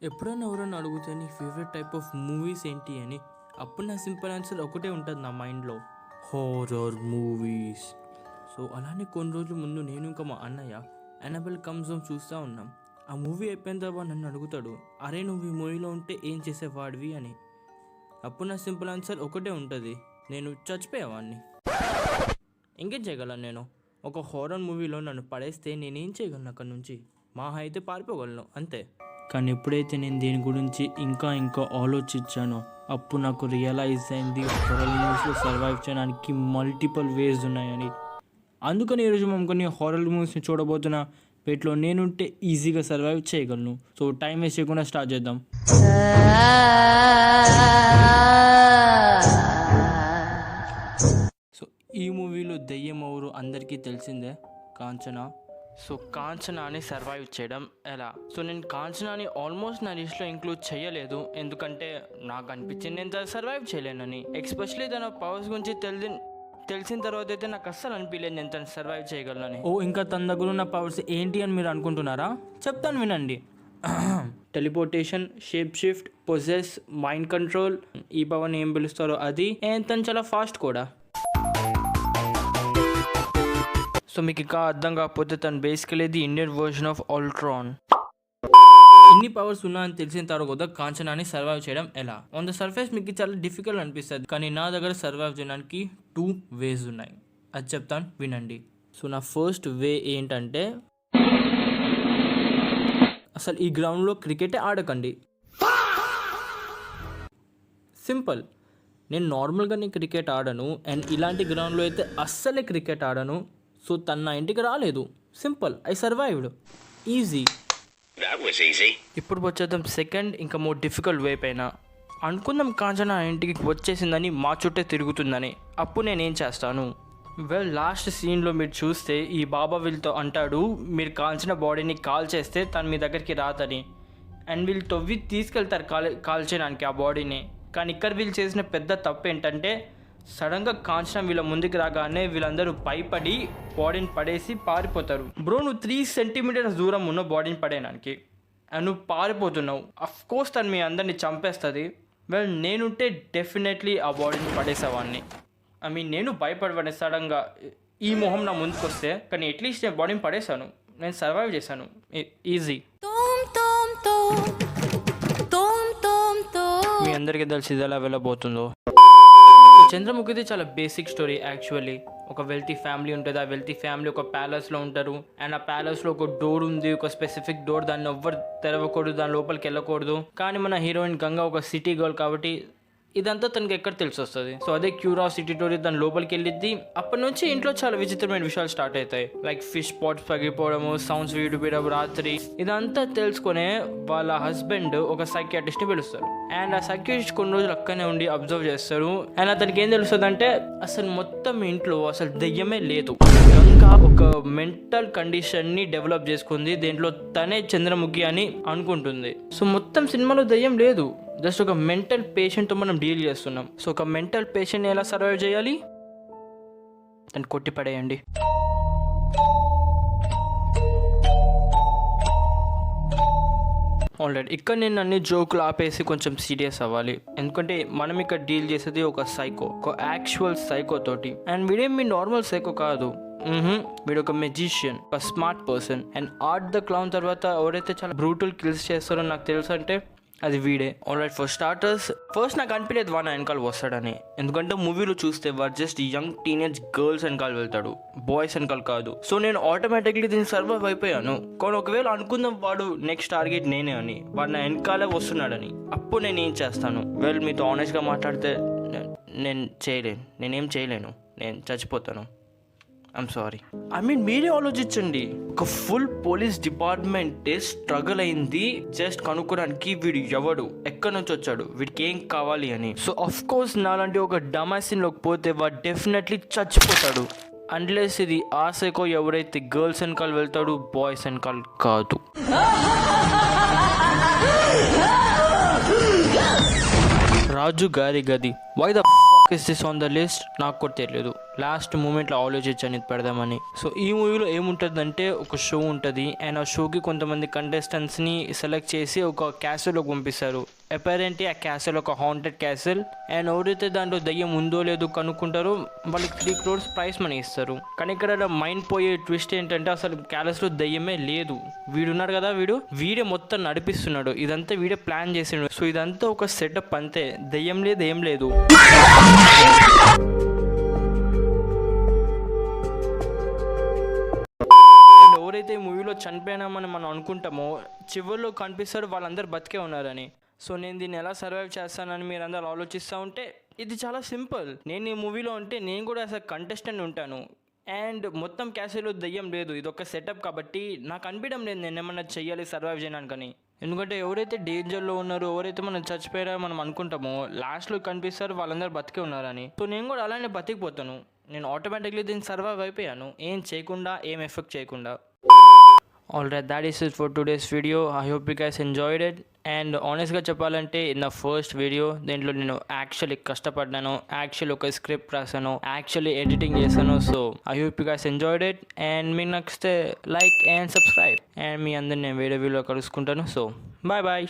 ఎప్పుడైనా ఎవరైనా అడిగితే నీ ఫేవరెట్ టైప్ ఆఫ్ మూవీస్ ఏంటి అని, అప్పుడు నా సింపుల్ ఆన్సర్ ఒకటే ఉంటుంది నా మైండ్లో, హారర్ మూవీస్. సో అలానే కొన్ని రోజుల ముందు నేను ఇంకా మా అన్నయ్య అన్నబెల్ కమ్స్ హోమ్ చూస్తూ ఉన్నాం. ఆ మూవీ అయిపోయిన తర్వాత నన్ను అడుగుతాడు, అరే నువ్వు ఈ మూవీలో ఉంటే ఏం చేసేవాడివి అని. అప్పుడు నా సింపుల్ ఆన్సర్ ఒకటే ఉంటుంది, నేను చచ్చిపోయేవాడిని. ఇంకేం చేయగలను నేను? ఒక హారర్ మూవీలో నన్ను పడేస్తే నేనేం చేయగలను? అక్కడి నుంచి మా అయితే పారిపోగలను అంతే. కానీ ఎప్పుడైతే నేను దీని గురించి ఇంకా ఆలోచించానో అప్పుడు నాకు రియలైజ్ అయింది హారర్ మూవీస్లో సర్వైవ్ చేయడానికి మల్టిపుల్ వేస్ ఉన్నాయని. అందుకని ఈరోజు మనం కొన్ని హారర్ మూవీస్ని చూడబోతున్నా. వీటిలో నేనుంటే ఈజీగా సర్వైవ్ చేయగలను. సో టైం వేస్ట్ చేయకుండా స్టార్ట్ చేద్దాం. సో ఈ మూవీలో దెయ్యం ఎవరు అందరికీ తెలిసిందే, కాంచనా. సో కాంచనాని సర్వైవ్ చేయడం ఎలా? సో నేను కాంచనాని ఆల్మోస్ట్ నా లిస్ట్లో ఇంక్లూడ్ చేయలేదు, ఎందుకంటే నాకు అనిపించింది నేను సర్వైవ్ చేయలేనని. ఎస్పెషలీ తన పవర్స్ గురించి తెలిసిన తర్వాత అయితే నాకు అస్సలు అనిపించలేదు నేను తను సర్వైవ్ చేయగలనని. ఇంకా తన దగ్గర ఉన్న పవర్స్ ఏంటి అని మీరు అనుకుంటున్నారా? చెప్తాను వినండి. Teleportation, shape shift, possess, mind control, ఈ పవర్ని ఏం పిలుస్తారో అది. తను చాలా ఫాస్ట్ కూడా. సో మీకు ఇంకా అర్థం కాకపోతే తను basically the Indian version of Ultron. ఇన్ని పవర్స్ ఉన్నాయని తెలిసిన తర్వాత కాంచనాని సర్వైవ్ చేయడం ఎలా? ఆన్ ద సర్ఫేస్ మీకు చాలా డిఫికల్ట్ అనిపిస్తుంది, కానీ నా దగ్గర సర్వైవ్ చేయడానికి 2 వేస్ ఉన్నాయి. అది చెప్తాను వినండి. సో నా ఫస్ట్ వే ఏంటంటే, అసలు ఈ గ్రౌండ్లో క్రికెటే ఆడకండి. సింపుల్. నేను నార్మల్గానే క్రికెట్ ఆడను, అండ్ ఇలాంటి గ్రౌండ్లో అయితే అస్సలే క్రికెట్ ఆడను. సో తన నా ఇంటికి రాలేదు. Simple, I survived. ఈజీ. ఇప్పుడు వచ్చేద్దాం సెకండ్, ఇంకా మోర్ డిఫికల్ట్ వే పైన. అనుకుందాం కాంచనా ఇంటికి వచ్చేసిందని, మా చుట్టే తిరుగుతుందని. అప్పుడు నేనేం చేస్తాను? లాస్ట్ సీన్లో మీరు చూస్తే ఈ బాబా వీళ్ళతో అంటాడు, మీరు కాల్చిన బాడీని కాల్ చేస్తే తను మీ దగ్గరికి రాదని. అండ్ వీళ్ళు తవ్వి తీసుకెళ్తారు కాల్చడానికి ఆ బాడీని. కానీ ఇక్కడ వీళ్ళు చేసిన పెద్ద తప్పు ఏంటంటే, సడన్గా కాంచనా వీళ్ళ ముందుకు రాగానే వీళ్ళందరూ భయపడి బాడీని పడేసి పారిపోతారు. బ్రో, నువ్వు 3 సెంటీమీటర్స్ దూరం ఉన్న బాడీని పడేయడానికి అండ్ నువ్వు పారిపోతున్నావు. అఫ్ కోర్స్ తను మీ అందరినీ చంపేస్తుంది. నేనుంటే డెఫినెట్లీ ఆ బాడీని పడేసేవాడిని. నేను భయపడవాడిని సడన్గా ఈ మొహం నా ముందుకు వస్తే. కానీ అట్లీస్ట్ నేను బాడీని పడేశాను, నేను సర్వైవ్ చేశాను. ఈజీ. మీ అందరికీ తెలిసి ఇది ఎలా వెళ్ళబోతుందో. చంద్రముఖిది చాలా బేసిక్ స్టోరీ యాక్చువల్లీ. ఒక వెల్తీ ఫ్యామిలీ ఉంటుంది. ఆ వెల్తీ ఫ్యామిలీ ఒక ప్యాలెస్లో ఉంటారు. అండ్ ఆ ప్యాలెస్లో ఒక డోర్ ఉంది, ఒక స్పెసిఫిక్ డోర్. దాన్ని ఎవ్వరు తెరవకూడదు, దాని లోపలికి వెళ్ళకూడదు. కానీ మన హీరోయిన్ గంగా ఒక సిటీ గర్ల్ కాబట్టి ఇదంతా తనకి ఎక్కడ తెలిసి వస్తుంది. సో అదే క్యూరియాసిటీ టోరీ దాని లోపలికి వెళ్ళిద్ది. అప్పటి నుంచి ఇంట్లో చాలా విచిత్రమైన విషయాలు స్టార్ట్ అవుతాయి. లైక్ ఫిష్ పాట్స్ పగిలిపోవడము, సౌండ్స్ విడిపోవడం రాత్రి. ఇదంతా తెలుసుకునే వాళ్ళ హస్బెండ్ ఒక సైకియాట్రిస్ట్ని పిలుస్తారు. అండ్ ఆ సైకియాట్రిస్ట్ కొన్ని రోజులు అక్కడనే ఉండి అబ్జర్వ్ చేస్తారు. అండ్ అతనికి ఏం తెలుస్తుంది అంటే, అసలు మొత్తం ఇంట్లో అసలు దెయ్యమే లేదు. గంగా ఒక మెంటల్ కండిషన్ని డెవలప్ చేసుకుంది. దీంట్లో తనే చంద్రముఖి అని అనుకుంటుంది. సో మొత్తం సినిమాలో దెయ్యం లేదు, జస్ట్ ఒక మెంటల్ పేషెంట్తో మనం డీల్ చేస్తున్నాం. సో ఒక మెంటల్ పేషెంట్ని ఎలా సర్వైవ్ చేయాలి? దాన్ని కొట్టి పడేయండి. ఆల్రెడీ ఇక్కడ నేను అన్ని జోకులు ఆపేసి కొంచెం సీరియస్ అవ్వాలి, ఎందుకంటే మనం ఇక్కడ డీల్ చేసేది ఒక సైకో, ఒక యాక్చువల్ సైకో తోటి. అండ్ వీడేం మీ నార్మల్ సైకో కాదు. వీడు ఒక మెజిషియన్, ఒక smart person. And art the clown తర్వాత ఎవరైతే చాలా బ్రూటల్ కిల్స్ చేస్తారో నాకు తెలుసు అంటే అది వీడే. ఆల్రైట్, ఫర్ స్టార్టర్స్ ఫస్ట్ నాకు అనిపించలేదు వాడు వెనకాల వస్తాడని. ఎందుకంటే మూవీలో చూస్తే వాడు జస్ట్ యంగ్ టీనేజ్ గర్ల్స్ వెనకాల వెళ్తాడు, బాయ్స్ వెనకాల కాదు. సో నేను ఆటోమేటిక్లీ దీన్ని సర్వైవ్ అయిపోయాను. కానీ ఒకవేళ అనుకుందాం వాడు నెక్స్ట్ టార్గెట్ నేనే అని, వాడు నా వెనకాలే వస్తున్నాడని, అప్పుడు నేను ఏం చేస్తాను? మీతో ఆనెస్ట్గా మాట్లాడితే నేను చేయలేను, నేనేం చేయలేను, నేను చచ్చిపోతాను. I'm sorry. మీరే ఆలోచించండి. ఒక ఫుల్ పోలీస్ డిపార్ట్మెంట్ స్ట్రగుల్ అయింది జస్ట్ కనుక్కోడానికి వీడు ఎవడు, ఎక్కడి నుంచి వచ్చాడు, వీడికి ఏం కావాలి అని. సో అఫ్ కోర్స్ నాలాంటి ఒక డమాసిన్లోకి పోతే వాడు డెఫినెట్లీ చచ్చిపోతాడు. అన్లెస్ ఇది ఆ సైకో ఎవరైతే గర్ల్స్ వెనకాల వెళ్తాడు, బాయ్స్ వెనకాల కాదు. రాజు గారి గది. Why the fuck is this on the list? నాకు కూడా తెలియదు. లాస్ట్ మూమెంట్లో ఆలోచించాను ఇది పెడదామని. సో ఈ మూవీలో ఏముంటుందంటే ఒక షో ఉంటుంది అండ్ ఆ షోకి కొంతమంది కంటెస్టెంట్స్ని సెలెక్ట్ చేసి ఒక క్యాసిల్లోకి పంపిస్తారు. అపారెంట్లీ ఆ క్యాసిల్ ఒక హాంటెడ్ క్యాసిల్ అండ్ ఎవరైతే దాంట్లో దయ్యం ఉందో లేదో కనుక్కుంటారో వాళ్ళకి 3 crores ప్రైజ్ మనీ ఇస్తారు. కానీ ఇక్కడ మైండ్ పోయే ట్విస్ట్ ఏంటంటే అసలు క్యాలెస్లో దయ్యమే లేదు. వీడున్నాడు కదా, వీడే మొత్తం నడిపిస్తున్నాడు. ఇదంతా వీడే ప్లాన్ చేసిండు. సో ఇదంతా ఒక సెటప్ అంతే, దయ్యం లేదు ఏం లేదు. ఎవరైతే ఈ మూవీలో చనిపోయినామని మనం అనుకుంటామో చివరిలో కనిపిస్తారు వాళ్ళందరూ బతికే ఉన్నారని. సో నేను దీన్ని ఎలా సర్వైవ్ చేస్తానని మీరు అందరూ ఆలోచిస్తూ ఉంటే ఇది చాలా సింపుల్. నేను ఈ మూవీలో ఉంటే నేను కూడా అసలు కంటెస్టెంట్ ఉంటాను అండ్ మొత్తం క్యాసిల్లో దయ్యం లేదు, ఇది ఒక సెటప్ కాబట్టి నాకు అనిపించడం లేదు నేను ఏమన్నా చెయ్యాలి సర్వైవ్ చేయడానికని. ఎందుకంటే ఎవరైతే డేంజర్లో ఉన్నారో, ఎవరైతే మనం చచ్చిపోయారో మనం అనుకుంటామో లాస్ట్లో కనిపిస్తారు వాళ్ళందరూ బతికే ఉన్నారని. సో నేను కూడా అలానే బతికిపోతాను. నేను ఆటోమేటిక్లీ దీన్ని సర్వైవ్ అయిపోయాను, ఏం చేయకుండా, ఏం ఎఫెక్ట్ చేయకుండా. Alright, that is it for today's video. I hope you guys enjoyed it. And ఆనెస్ట్గా చెప్పాలంటే ఇన్ ద ఫస్ట్ వీడియో దీంట్లో నేను యాక్చువల్లీ కష్టపడ్డాను, యాక్చువల్లీ ఒక స్క్రిప్ట్ రాశాను, యాక్చువల్లీ ఎడిటింగ్ చేశాను. So I hope you guys enjoyed it and మీకు నచ్చితే లైక్ అండ్ సబ్స్క్రైబ్ అండ్ మీ అందరిని నేను వేరే వీడియో కలుసుకుంటాను. So bye bye.